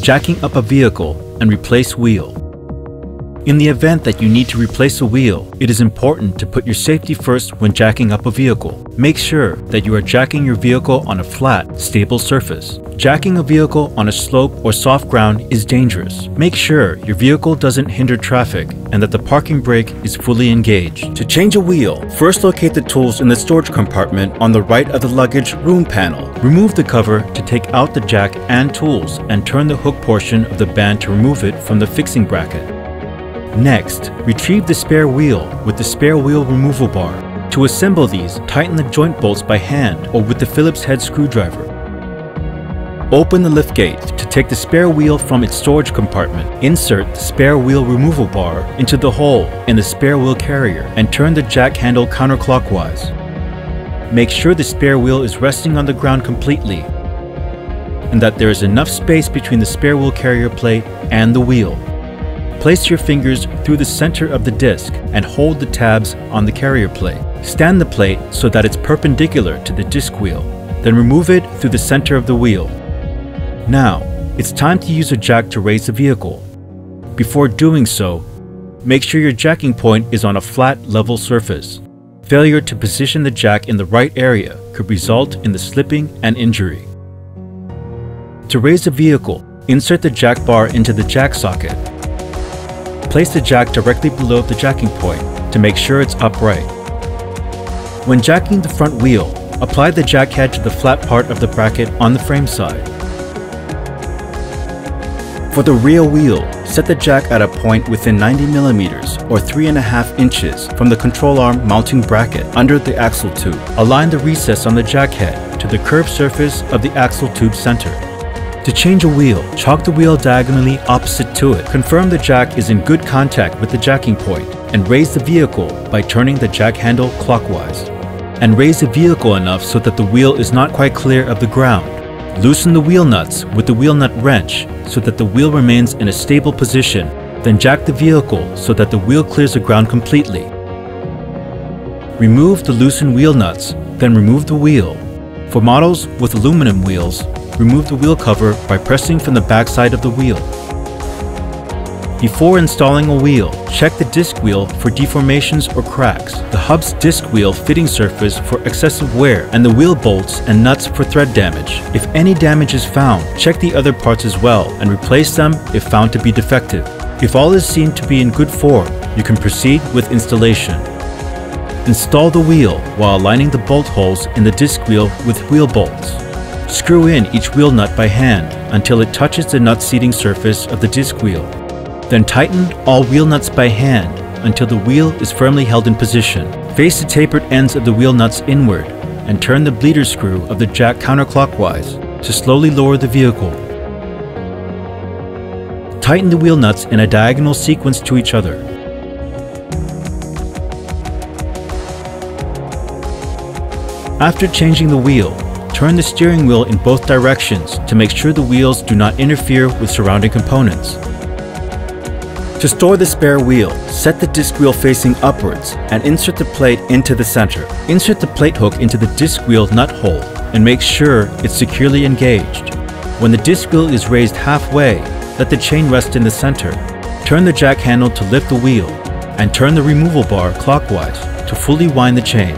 Jacking up a vehicle and replace wheel. In the event that you need to replace a wheel, it is important to put your safety first when jacking up a vehicle. Make sure that you are jacking your vehicle on a flat, stable surface. Jacking a vehicle on a slope or soft ground is dangerous. Make sure your vehicle doesn't hinder traffic and that the parking brake is fully engaged. To change a wheel, first locate the tools in the storage compartment on the right of the luggage room panel. Remove the cover to take out the jack and tools and turn the hook portion of the band to remove it from the fixing bracket. Next, retrieve the spare wheel with the spare wheel removal bar. To assemble these, tighten the joint bolts by hand or with the Phillips head screwdriver. Open the liftgate to take the spare wheel from its storage compartment. Insert the spare wheel removal bar into the hole in the spare wheel carrier and turn the jack handle counterclockwise. Make sure the spare wheel is resting on the ground completely and that there is enough space between the spare wheel carrier plate and the wheel. Place your fingers through the center of the disc and hold the tabs on the carrier plate. Stand the plate so that it's perpendicular to the disc wheel. Then remove it through the center of the wheel. Now, it's time to use a jack to raise the vehicle. Before doing so, make sure your jacking point is on a flat, level surface. Failure to position the jack in the right area could result in the slipping and injury. To raise the vehicle, insert the jack bar into the jack socket. Place the jack directly below the jacking point to make sure it's upright. When jacking the front wheel, apply the jack head to the flat part of the bracket on the frame side. For the rear wheel, set the jack at a point within 90 millimeters or 3.5 inches from the control arm mounting bracket under the axle tube. Align the recess on the jack head to the curved surface of the axle tube center. To change a wheel, chalk the wheel diagonally opposite to it. Confirm the jack is in good contact with the jacking point and raise the vehicle by turning the jack handle clockwise. And raise the vehicle enough so that the wheel is not quite clear of the ground. Loosen the wheel nuts with the wheel nut wrench so that the wheel remains in a stable position. Then jack the vehicle so that the wheel clears the ground completely. Remove the loosened wheel nuts, then remove the wheel. For models with aluminum wheels, remove the wheel cover by pressing from the back side of the wheel. Before installing a wheel, check the disc wheel for deformations or cracks, the hub's disc wheel fitting surface for excessive wear, and the wheel bolts and nuts for thread damage. If any damage is found, check the other parts as well and replace them if found to be defective. If all is seen to be in good form, you can proceed with installation. Install the wheel while aligning the bolt holes in the disc wheel with wheel bolts. Screw in each wheel nut by hand until it touches the nut seating surface of the disc wheel. Then tighten all wheel nuts by hand until the wheel is firmly held in position. Face the tapered ends of the wheel nuts inward and turn the bleeder screw of the jack counterclockwise to slowly lower the vehicle. Tighten the wheel nuts in a diagonal sequence to each other. After changing the wheel, turn the steering wheel in both directions to make sure the wheels do not interfere with surrounding components. To store the spare wheel, set the disc wheel facing upwards and insert the plate into the center. Insert the plate hook into the disc wheel nut hole and make sure it's securely engaged. When the disc wheel is raised halfway, let the chain rest in the center. Turn the jack handle to lift the wheel and turn the removal bar clockwise to fully wind the chain.